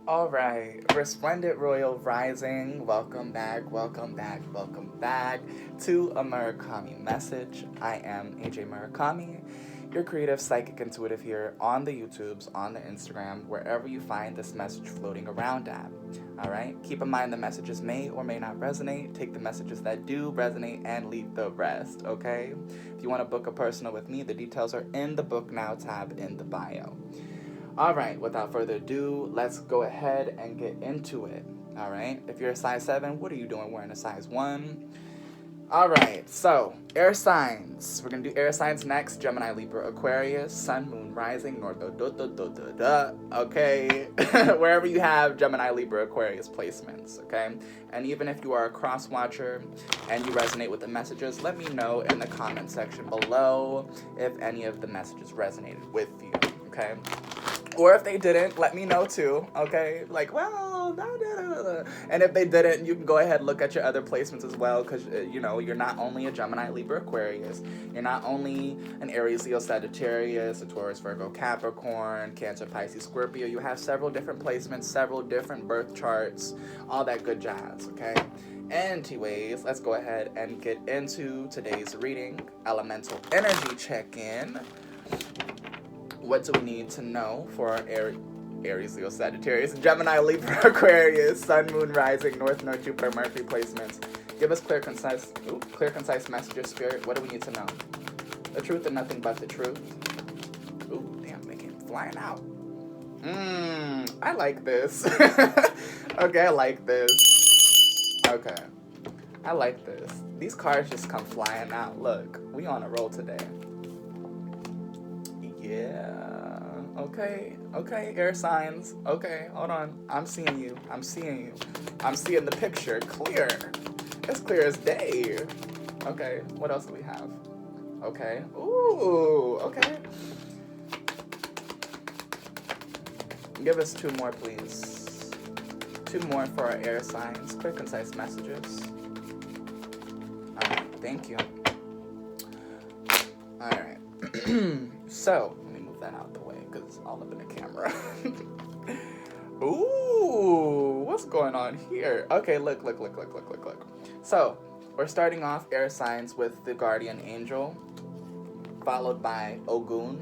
All right, Resplendent Royal Rising, welcome back, welcome back, welcome back to a Murakami message. I am AJ Murakami, your creative psychic intuitive here on the YouTubes, on the Instagram, wherever you find this message floating around at. All right, keep in mind the messages may or may not resonate. Take the messages that do resonate and leave the rest, okay? If you want to book a personal with me, the details are in the Book Now tab in the bio. All right, without further ado, let's go ahead and get into it. All right, if you're a size 7, what are you doing wearing a size 1? All right, so air signs. We're going to do air signs next. Gemini, Libra, Aquarius, Sun, Moon, Rising, North, okay? Wherever you have Gemini, Libra, Aquarius placements, okay? And even if you are a cross watcher and you resonate with the messages, let me know in the comment section below if any of the messages resonated with you, okay? Or if they didn't, let me know too, okay? Like, well, and if they didn't, you can go ahead and look at your other placements as well, because, you know, you're not only a Gemini, Libra, Aquarius, you're not only an Aries, Leo, Sagittarius, a Taurus, Virgo, Capricorn, Cancer, Pisces, Scorpio. You have several different placements, several different birth charts, all that good jazz, okay? Anyways, let's go ahead and get into today's reading. Elemental energy check-in. What do we need to know for our Aries, Leo, Sagittarius, Gemini, Libra, Aquarius, Sun, Moon, Rising, North, Jupiter, Mercury placements? Give us clear, concise messages, Spirit. What do we need to know? The truth and nothing but the truth. Ooh, damn, they came flying out. I like this. Okay, I like this. Okay, I like this. These cards just come flying out. Look, we on a roll today. Yeah, okay, air signs. Okay, hold on. I'm seeing you. I'm seeing the picture clear. It's clear as day. Okay, what else do we have? Okay, ooh, okay. Give us 2 more, please. 2 more for our air signs. Clear, concise messages. All right, thank you. All right. So, let me move that out the way because it's all up in the camera. Ooh, what's going on here? Okay, look. So, we're starting off air signs with the guardian angel, followed by Ogun,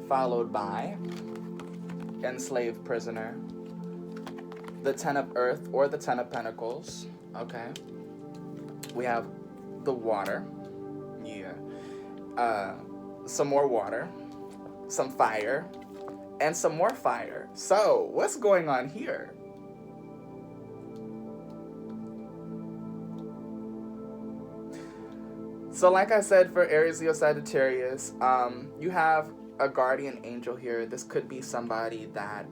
followed by enslaved prisoner, the 10 of earth or the 10 of pentacles, okay? We have the water, some more water, some fire, and some more fire. So, what's going on here? So, like I said, for Aries, Leo, Sagittarius, you have a guardian angel here. This could be somebody that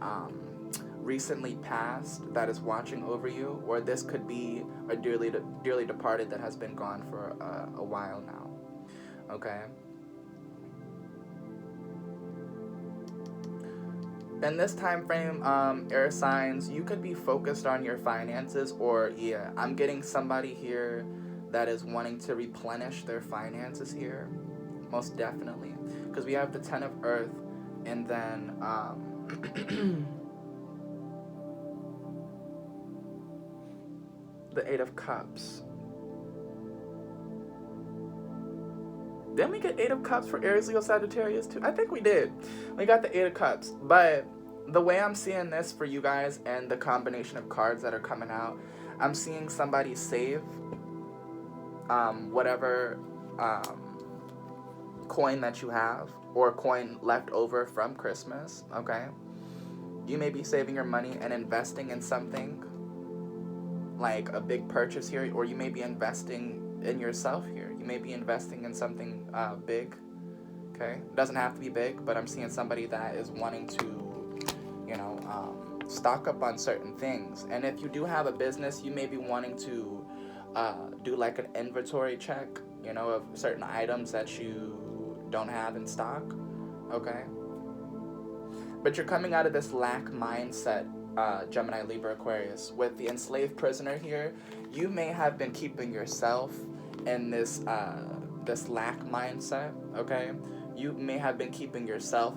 recently passed that is watching over you, or this could be a dearly departed that has been gone for a while now. Okay. In this time frame, air signs, you could be focused on your finances, or I'm getting somebody here that is wanting to replenish their finances here, most definitely, because we have the 10 of earth, and then the 8 of cups. Didn't we get 8 of cups for Aries, Leo, Sagittarius too? I think we did. We got the 8 of cups. But the way I'm seeing this for you guys and the combination of cards that are coming out, I'm seeing somebody save whatever coin that you have, or coin left over from Christmas, okay? You may be saving your money and investing in something like a big purchase here, or you may be investing in yourself here. You may be investing in something big, okay? It doesn't have to be big, but I'm seeing somebody that is wanting to, you know, stock up on certain things. And if you do have a business, you may be wanting to do like an inventory check, you know, of certain items that you don't have in stock, okay? But you're coming out of this lack mindset, Gemini, Libra, Aquarius. With the enslaved prisoner here, you may have been keeping yourself in this lack mindset, okay? You may have been keeping yourself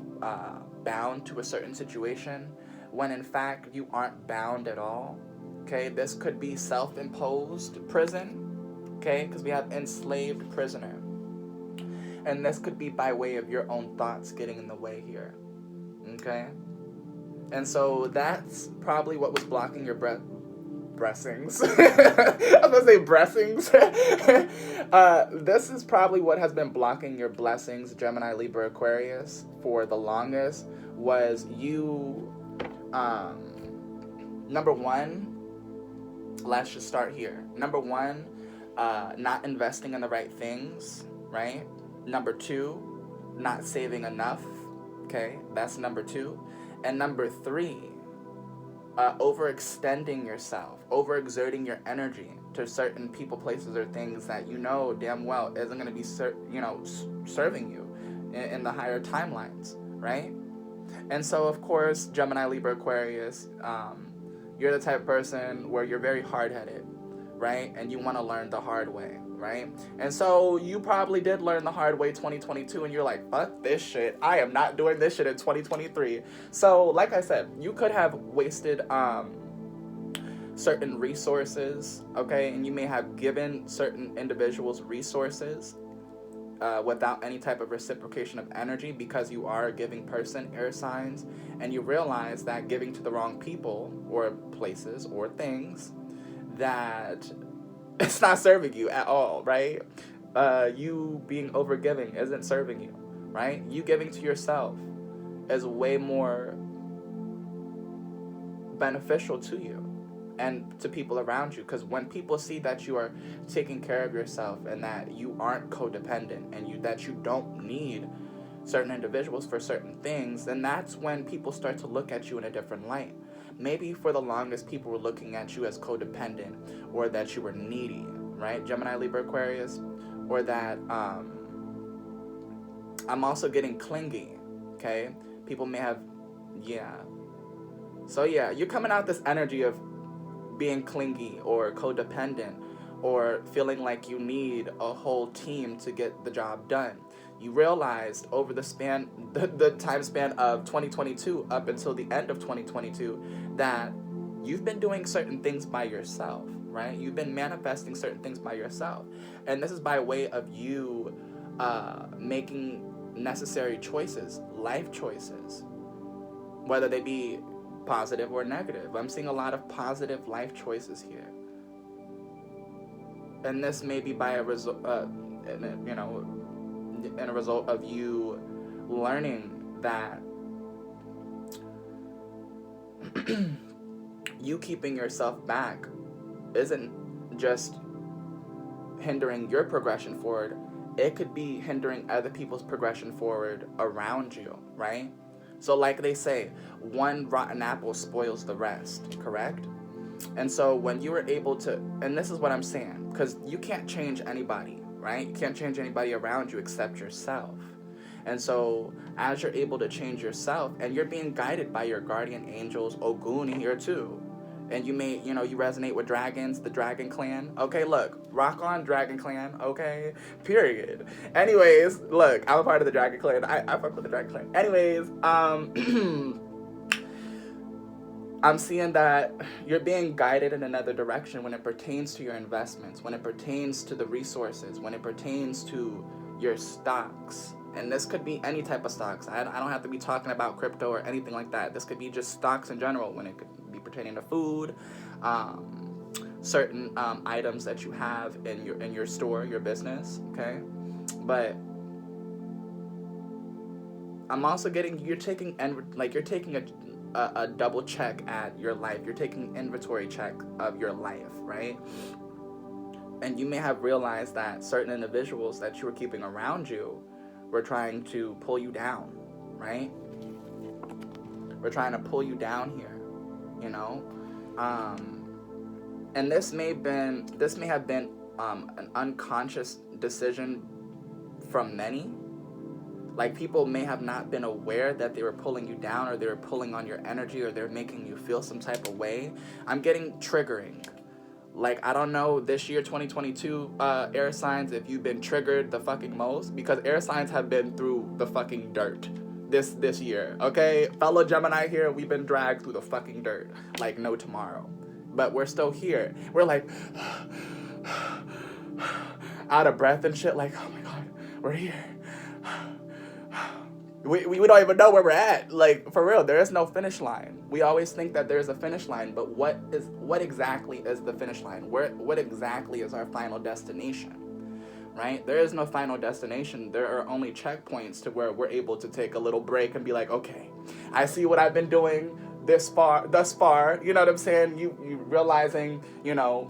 bound to a certain situation when in fact you aren't bound at all. Okay, this could be self-imposed prison, okay, because we have enslaved prisoner. And this could be by way of your own thoughts getting in the way here, okay? And so that's probably what was blocking your blessings. I was gonna say blessings. This is probably what has been blocking your blessings, Gemini, Libra, Aquarius, for the longest, was you, number one, let's just start here. Number one, not investing in the right things, right? Number two, not saving enough, okay? That's number two. And number three, overextending yourself, overexerting your energy to certain people, places, or things that you know damn well isn't going to be, serving you in the higher timelines, right? And so, of course, Gemini, Libra, Aquarius, you're the type of person where you're very hard-headed, right? And you want to learn the hard way, right? And so you probably did learn the hard way 2022, and you're like, fuck this shit. I am not doing this shit in 2023. So, like I said, you could have wasted certain resources, okay? And you may have given certain individuals resources without any type of reciprocation of energy, because you are a giving person, air signs, and you realize that giving to the wrong people or places or things, that it's not serving you at all, right? You being overgiving isn't serving you, right? You giving to yourself is way more beneficial to you and to people around you, because when people see that you are taking care of yourself and that you aren't codependent and that you don't need certain individuals for certain things, then that's when people start to look at you in a different light. Maybe for the longest, people were looking at you as codependent, or that you were needy, right? Gemini, Libra, Aquarius, or that I'm also getting clingy, okay? People may have, yeah. So yeah, you're coming out this energy of being clingy or codependent, or feeling like you need a whole team to get the job done. You realized over the time span of 2022 up until the end of 2022 that you've been doing certain things by yourself, right? You've been manifesting certain things by yourself. And this is by way of you making necessary choices, life choices, whether they be positive or negative. I'm seeing a lot of positive life choices here. And this may be by a result, in a result of you learning that you keeping yourself back isn't just hindering your progression forward, it could be hindering other people's progression forward around you, right? So like they say, one rotten apple spoils the rest, correct? And so when you were able to, and this is what I'm saying, because you can't change anybody, right? You can't change anybody around you except yourself. And so as you're able to change yourself, and you're being guided by your guardian angels, Ogun here too, and you may, you resonate with dragons, the Dragon Clan. Okay, look, rock on, Dragon Clan, okay? Period. Anyways, look, I'm a part of the Dragon Clan. I fuck with the Dragon Clan. Anyways, I'm seeing that you're being guided in another direction when it pertains to your investments, when it pertains to the resources, when it pertains to your stocks. And this could be any type of stocks. I don't have to be talking about crypto or anything like that. This could be just stocks in general, when it could be pertaining to food, certain items that you have in your store, your business, okay? But I'm also getting, you're taking a double check at your life. You're taking an inventory check of your life, right? And you may have realized that certain individuals that you were keeping around you were trying to pull you down, right? We're trying to pull you down here, and this may have been an unconscious decision from many. Like, people may have not been aware that they were pulling you down, or they were pulling on your energy, or they're making you feel some type of way. I'm getting triggering. Like, I don't know, this year, 2022, air signs, if you've been triggered the fucking most, because air signs have been through the fucking dirt this year, okay? Fellow Gemini here, we've been dragged through the fucking dirt like no tomorrow. But we're still here. We're like out of breath and shit, like, oh my God, we're here. We don't even know where we're at. Like, for real, there is no finish line. We always think that there's a finish line, but what exactly is the finish line? What exactly is our final destination? Right? There is no final destination. There are only checkpoints to where we're able to take a little break and be like, okay, I see what I've been doing thus far. You know what I'm saying? You realizing, you know,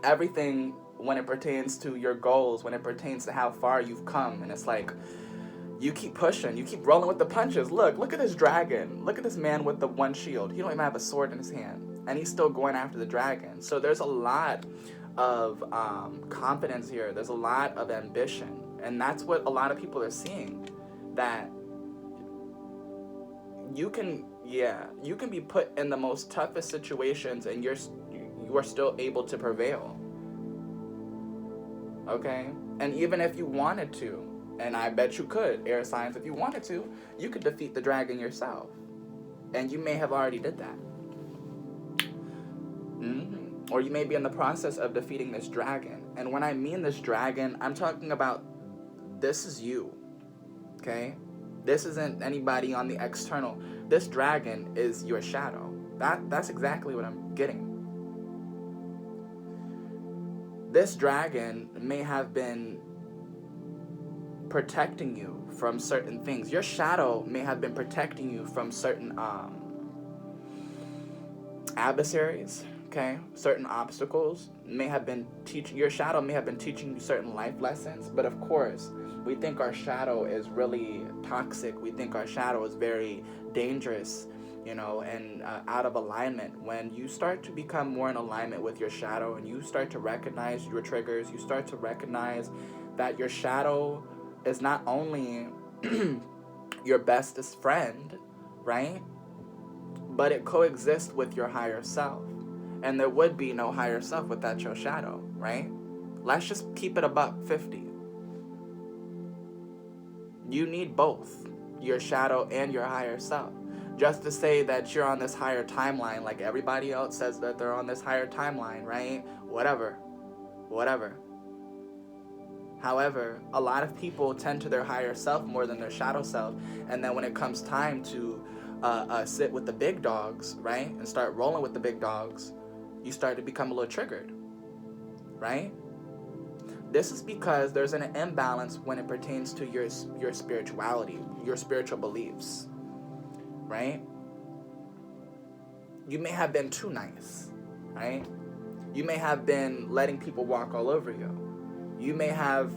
everything when it pertains to your goals, when it pertains to how far you've come. And it's like, you keep pushing, you keep rolling with the punches. Look at this dragon. Look at this man with the one shield. He don't even have a sword in his hand, and he's still going after the dragon. So there's a lot of confidence here. There's a lot of ambition, and that's what a lot of people are seeing. That you can be put in the most toughest situations, and you are still able to prevail. Okay, and even if you wanted to. And I bet you could, air signs, if you wanted to, you could defeat the dragon yourself. And you may have already did that. Or you may be in the process of defeating this dragon. And when I mean this dragon, I'm talking about this is you. Okay? This isn't anybody on the external. This dragon is your shadow. That's exactly what I'm getting. This dragon may have been protecting you from certain things. Your shadow may have been protecting you from certain adversaries, okay? Certain obstacles may have been your shadow may have been teaching you certain life lessons, but of course, we think our shadow is really toxic. We think our shadow is very dangerous, you know, and out of alignment. When you start to become more in alignment with your shadow and you start to recognize your triggers, you start to recognize that your shadow is not only your bestest friend, right? But it coexists with your higher self. And there would be no higher self without your shadow, right? Let's just keep it above 50. You need both, your shadow and your higher self. Just to say that you're on this higher timeline, like everybody else says that they're on this higher timeline, right? Whatever. However, a lot of people tend to their higher self more than their shadow self. And then when it comes time to sit with the big dogs, right, and start rolling with the big dogs, you start to become a little triggered, right? This is because there's an imbalance when it pertains to your spirituality, your spiritual beliefs, right? You may have been too nice, right? You may have been letting people walk all over you. You may have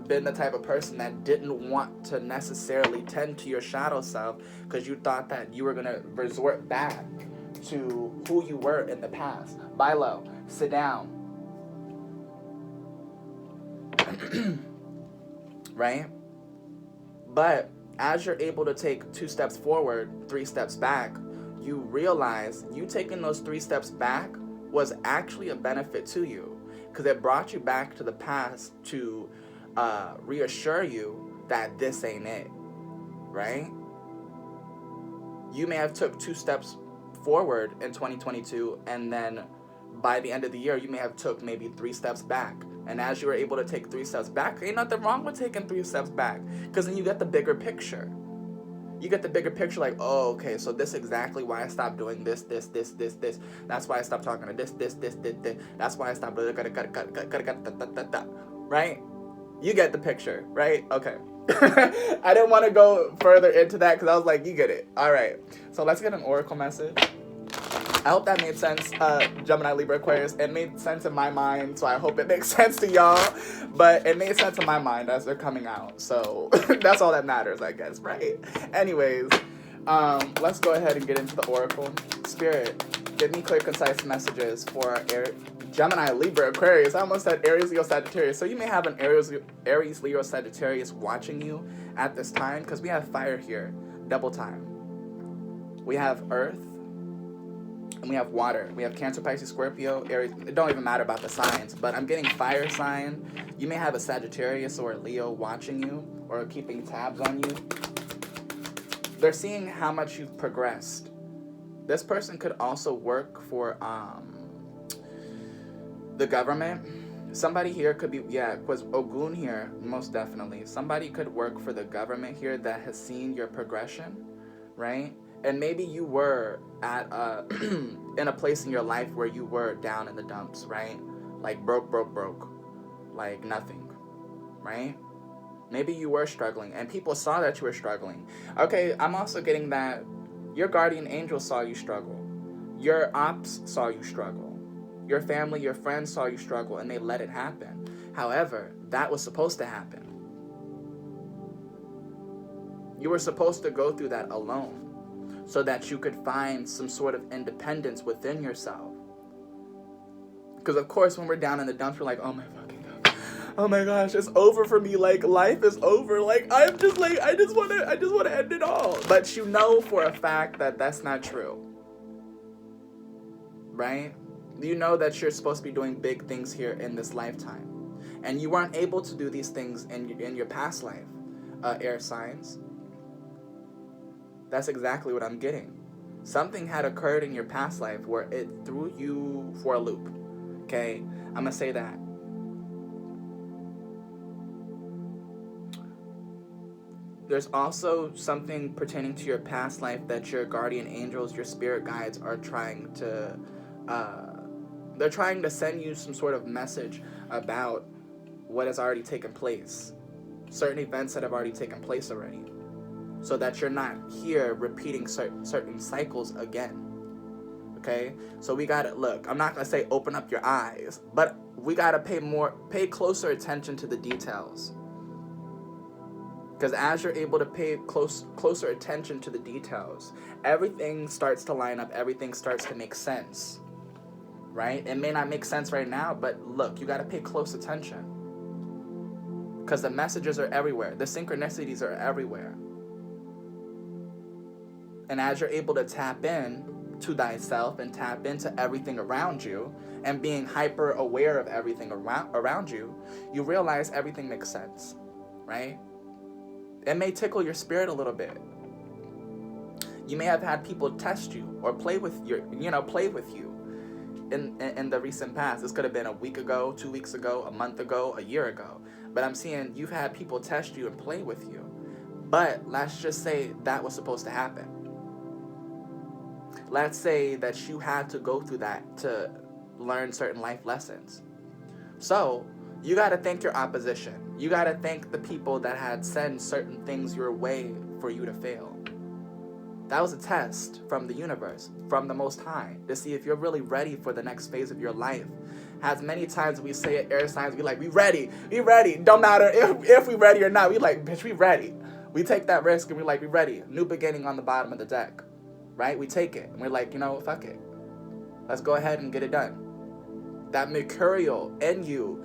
been the type of person that didn't want to necessarily tend to your shadow self because you thought that you were going to resort back to who you were in the past. Buy low. Sit down. Right? But as you're able to take 2 steps forward, 3 steps back, you realize you taking those 3 steps back was actually a benefit to you. Because it brought you back to the past to reassure you that this ain't it, right? You may have took 2 steps forward in 2022, and then by the end of the year, you may have took maybe 3 steps back. And as you were able to take 3 steps back, ain't nothing wrong with taking 3 steps back, because then you get the bigger picture. You get the bigger picture, like, oh, okay, so this is exactly why I stopped doing this. That's why I stopped talking to this. That's why I stopped, right? You get the picture, right? Okay. I didn't want to go further into that because I was like, you get it. All right. So let's get an oracle message. I hope that made sense, Gemini, Libra, Aquarius. It made sense in my mind, so I hope it makes sense to y'all. But it made sense in my mind as they're coming out. So that's all that matters, I guess, right? Anyways, let's go ahead and get into the oracle. Spirit, give me clear, concise messages for Gemini, Libra, Aquarius. I almost said Aries, Leo, Sagittarius. So you may have an Aries, Leo, Sagittarius watching you at this time because we have fire here, double time. We have earth. And we have water. We have Cancer, Pisces, Scorpio, Aries. It don't even matter about the signs, but I'm getting fire sign. You may have a Sagittarius or a Leo watching you or keeping tabs on you. they're seeing how much you've progressed. This person could also work for the government. Somebody here could be, yeah, because Ogun here, most definitely. Somebody could work for the government here that has seen your progression, right? And maybe you were at in a place in your life where you were down in the dumps, right? Like broke. Like nothing, right? Maybe you were struggling and people saw that you were struggling. Okay, I'm also getting that your guardian angel saw you struggle. Your ops saw you struggle. Your family, your friends saw you struggle and they let it happen. However, that was supposed to happen. You were supposed to go through that alone so that you could find some sort of independence within yourself. Because of course, when we're down in the dumps, we're like, oh my fucking God. Oh my gosh, it's over for me. Like, life is over. Like, I'm just like, I just want to end it all. But you know for a fact that that's not true. Right? You know that you're supposed to be doing big things here in this lifetime. And you weren't able to do these things in your past life, air signs. That's exactly what I'm getting. Something had occurred in your past life where it threw you for a loop. Okay? I'm going to say that. There's also something pertaining to your past life that your guardian angels, your spirit guides are trying to, they're trying to send you some sort of message about what has already taken place. Certain events that have already taken place already. So that you're not here repeating certain cycles again. Okay? So we gotta, look, I'm not gonna say open up your eyes, but we gotta pay closer attention to the details. Because as you're able to pay closer attention to the details, everything starts to line up, everything starts to make sense. Right? It may not make sense right now, but look, you gotta pay close attention. Because the messages are everywhere. The synchronicities are everywhere. And as you're able to tap in to thyself and tap into everything around you and being hyper aware of everything around you, you realize everything makes sense, right? It may tickle your spirit a little bit. You may have had people test you or play with you in the recent past. This could have been a week ago, 2 weeks ago, a month ago, a year ago. But I'm seeing you've had people test you and play with you. But let's just say that was supposed to happen. Let's say that you had to go through that to learn certain life lessons. So you got to thank your opposition. You got to thank the people that had sent certain things your way for you to fail. That was a test from the universe, from the Most High, to see if you're really ready for the next phase of your life. As many times we say it, air signs, we like, we ready. Don't matter if we ready or not. We like, bitch, we ready. We take that risk and we're like, we ready. New beginning on the bottom of the deck, right? We take it and we're like, fuck it. Let's go ahead and get it done. That Mercurial in you,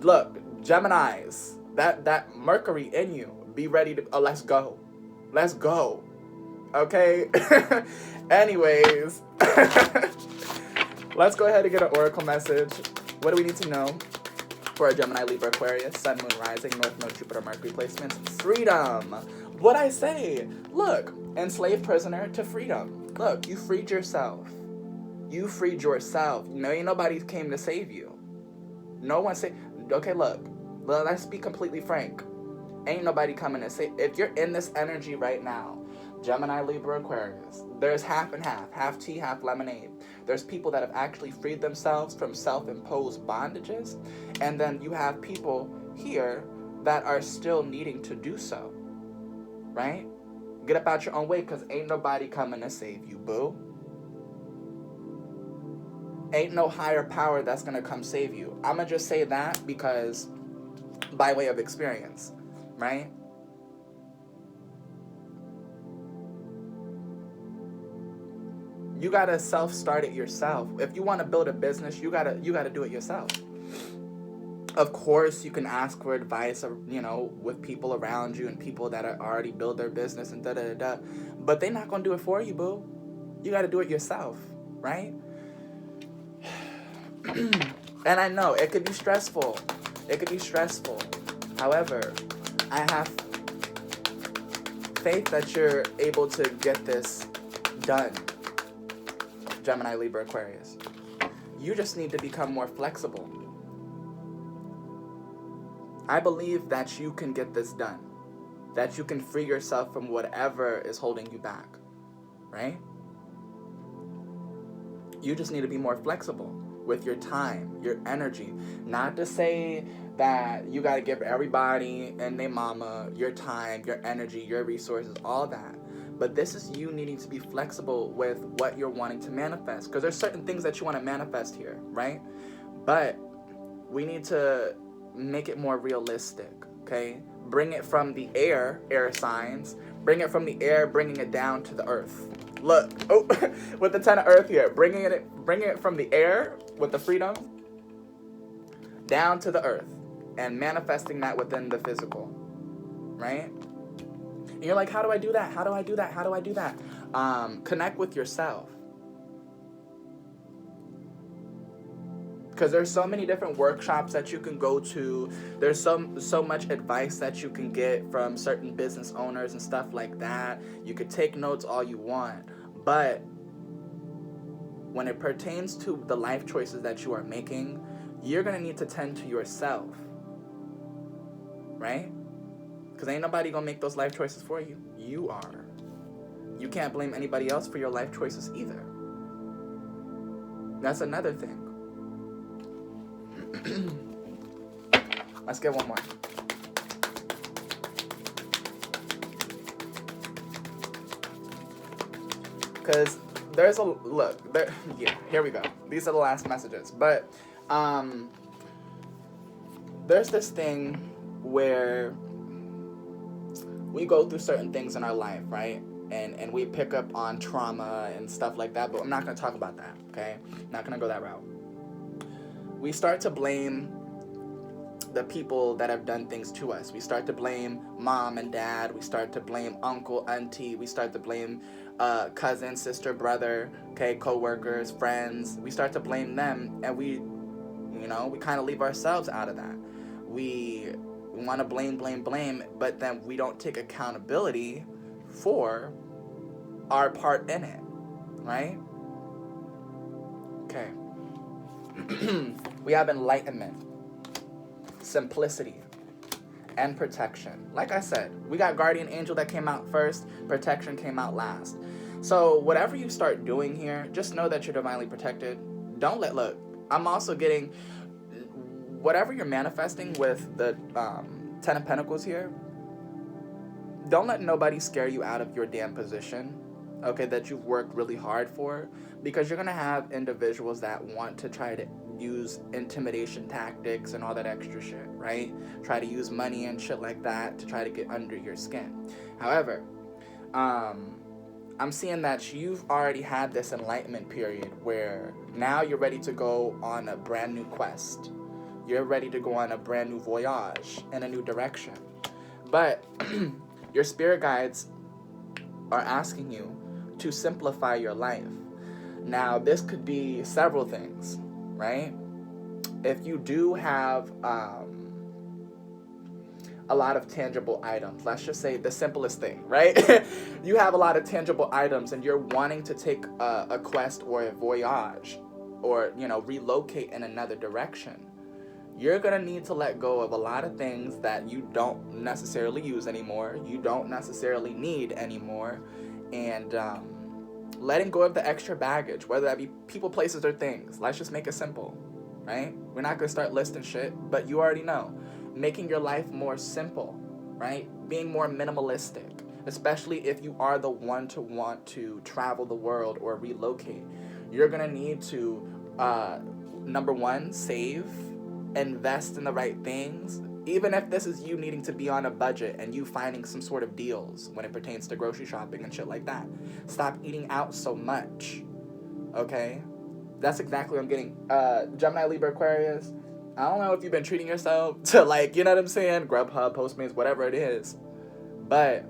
look, Geminis, that Mercury in you, be ready to, let's go. Let's go. Okay? Anyways, let's go ahead and get an oracle message. What do we need to know for a Gemini, Libra, Aquarius, Sun, Moon, Rising, North Node, Jupiter, Mercury placements? Freedom. What I say? Look, enslaved prisoner to freedom. Look, you freed yourself. You freed yourself. Ain't nobody came to save you. No one say. Okay, look. Let's be completely frank. Ain't nobody coming to save. If you're in this energy right now, Gemini, Libra, Aquarius, there's half and half tea, half lemonade. There's people that have actually freed themselves from self-imposed bondages, and then you have people here that are still needing to do so, right? Get up out your own way, because ain't nobody coming to save you, boo. Ain't no higher power that's going to come save you. I'm going to just say that because by way of experience, right? You gotta self-start it yourself. If you want to build a business, you gotta do it yourself. Of course, you can ask for advice, with people around you and people that are already build their business and da-da-da-da. But they're not gonna do it for you, boo. You gotta do it yourself, right? And I know, it could be stressful. However, I have faith that you're able to get this done, Gemini, Libra, Aquarius. You just need to become more flexible. I believe that you can get this done, that you can free yourself from whatever is holding you back, right? You just need to be more flexible with your time, your energy. Not to say that you got to give everybody and their mama your time, your energy, your resources, all that. But this is you needing to be flexible with what you're wanting to manifest. Because there's certain things that you want to manifest here, right? But we need to make it more realistic, okay? Bring it from the air signs. Bring it from the air, bringing it down to the earth. Look, oh, with the 10 of earth here. Bringing it from the air with the freedom down to the earth. And manifesting that within the physical, right? And you're like, how do I do that? How do I do that? How do I do that? Connect with yourself. Because there's so many different workshops that you can go to. There's so much advice that you can get from certain business owners and stuff like that. You could take notes all you want. But when it pertains to the life choices that you are making, you're going to need to tend to yourself. Right? Because ain't nobody going to make those life choices for you. You are. You can't blame anybody else for your life choices either. That's another thing. Let's get one more. Because there's a look there. Yeah, here we go. These are the last messages. But there's this thing where we go through certain things in our life, right? And we pick up on trauma and stuff like that. But I'm not going to talk about that. Okay, not going to go that route. We start to blame the people that have done things to us. We start to blame mom and dad. We start to blame uncle, auntie. We start to blame cousin, sister, brother, okay, co-workers, friends. We start to blame them, and we kind of leave ourselves out of that. We want to blame, but then we don't take accountability for our part in it, right? Okay. We have enlightenment, simplicity, and protection. Like I said, we got guardian angel that came out first, protection came out last. So whatever you start doing here, just know that you're divinely protected. Look, I'm also getting whatever you're manifesting with the 10 of Pentacles here. Don't let nobody scare you out of your damn position, okay, that you've worked really hard for, because you're going to have individuals that want to try to use intimidation tactics and all that extra shit, right? Try to use money and shit like that to try to get under your skin. However, I'm seeing that you've already had this enlightenment period where now you're ready to go on a brand new quest. You're ready to go on a brand new voyage in a new direction. But your spirit guides are asking you to simplify your life. Now, this could be several things, right? If you do have a lot of tangible items, let's just say the simplest thing, right? You have a lot of tangible items and you're wanting to take a quest or a voyage or, relocate in another direction. You're going to need to let go of a lot of things that you don't necessarily use anymore, you don't necessarily need anymore, and letting go of the extra baggage, whether that be people, places, or things. Let's just make it simple, right? We're not going to start listing shit, but you already know. Making your life more simple, right? Being more minimalistic, especially if you are the one to want to travel the world or relocate. You're going to need to, number one, save, invest in the right things, even if this is you needing to be on a budget and you finding some sort of deals when it pertains to grocery shopping and shit like that. Stop eating out so much, okay? That's exactly what I'm getting. Gemini, Libra, Aquarius, I don't know if you've been treating yourself to, you know what I'm saying, Grubhub, Postmates, whatever it is, but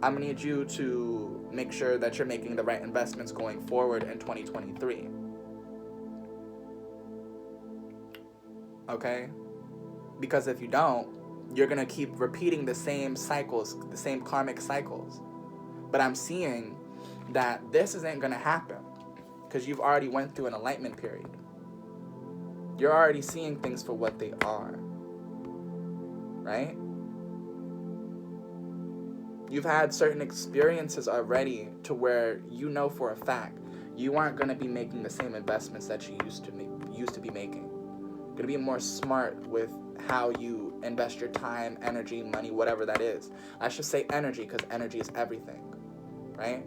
I'm gonna need you to make sure that you're making the right investments going forward in 2023. Okay? Because if you don't, you're going to keep repeating the same cycles, the same karmic cycles. But I'm seeing that this isn't going to happen because you've already went through an enlightenment period. You're already seeing things for what they are, right? You've had certain experiences already to where you know for a fact you aren't going to be making the same investments that you used to be making. You're going to be more smart with how you invest your time, energy, money, whatever that is. I should say energy because energy is everything, right?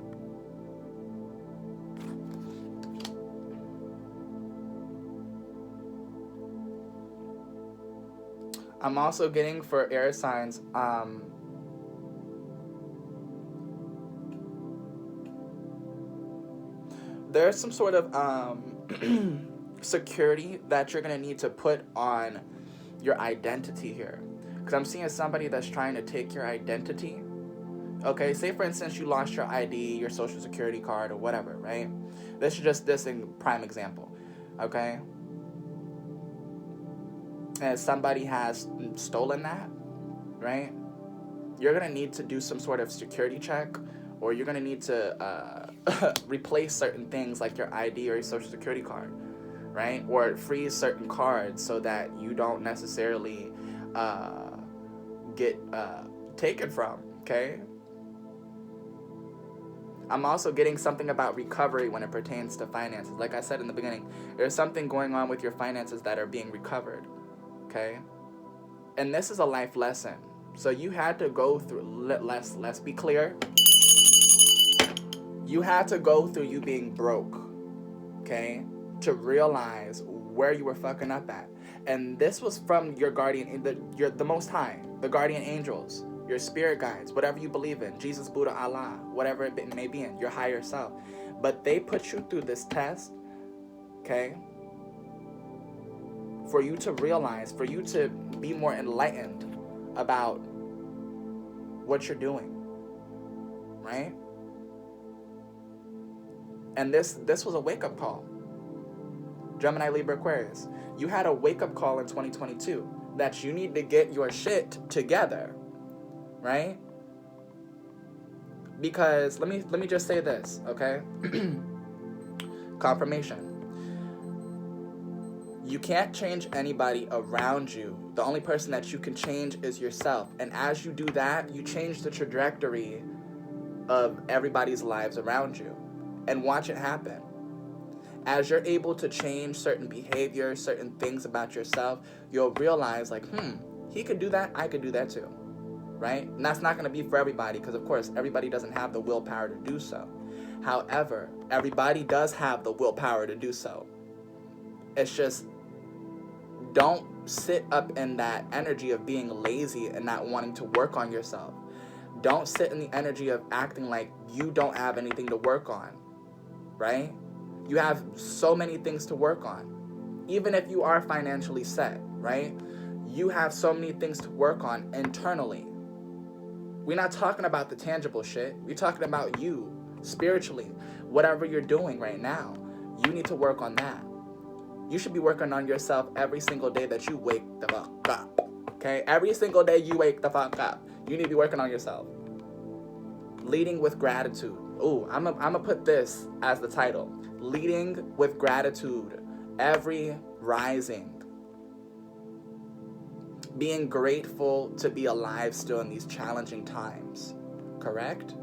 I'm also getting for air signs, there's some sort of security that you're going to need to put on your identity here. Because I'm seeing somebody that's trying to take your identity. Okay, say for instance you lost your ID, your social security card, or whatever, right? This is just this in prime example, okay? And somebody has stolen that, right? You're going to need to do some sort of security check, or you're going to need to replace certain things like your ID or your social security card, right? Or freeze certain cards so that you don't necessarily get taken from, okay? I'm also getting something about recovery when it pertains to finances. Like I said in the beginning, there's something going on with your finances that are being recovered, okay? And this is a life lesson. So you had to go through, let's be clear. You had to go through you being broke, okay? To realize where you were fucking up at. And this was from your guardian, the Most High, the guardian angels, your spirit guides, whatever you believe in, Jesus, Buddha, Allah, whatever it may be in, your higher self. But they put you through this test, okay? For you to realize, for you to be more enlightened about what you're doing, right? And this was a wake-up call. Gemini, Libra, Aquarius. You had a wake-up call in 2022 that you need to get your shit together, right? Because let me just say this, okay? Confirmation. You can't change anybody around you. The only person that you can change is yourself. And as you do that, you change the trajectory of everybody's lives around you. And watch it happen. As you're able to change certain behaviors, certain things about yourself, you'll realize like, he could do that, I could do that too, right? And that's not going to be for everybody because, of course, everybody doesn't have the willpower to do so. However, everybody does have the willpower to do so. It's just, don't sit up in that energy of being lazy and not wanting to work on yourself. Don't sit in the energy of acting like you don't have anything to work on, right? You have so many things to work on. Even if you are financially set, right? You have so many things to work on internally. We're not talking about the tangible shit. We're talking about you, spiritually. Whatever you're doing right now, you need to work on that. You should be working on yourself every single day that you wake the fuck up, okay? Every single day you wake the fuck up, you need to be working on yourself. Leading with gratitude. Ooh, I'm gonna put this as the title. Leading with gratitude every rising. Being grateful to be alive still in these challenging times. Correct?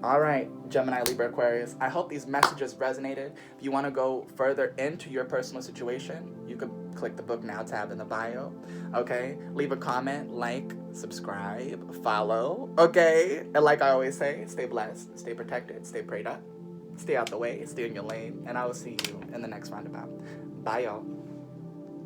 All right, Gemini, Libra, Aquarius. I hope these messages resonated. If you want to go further into your personal situation, you can click the Book Now tab in the bio. Okay? Leave a comment, like, subscribe, follow. Okay? And like I always say, stay blessed, stay protected, stay prayed up, stay out the way, stay in your lane, and I will see you in the next roundabout. Bye, y'all.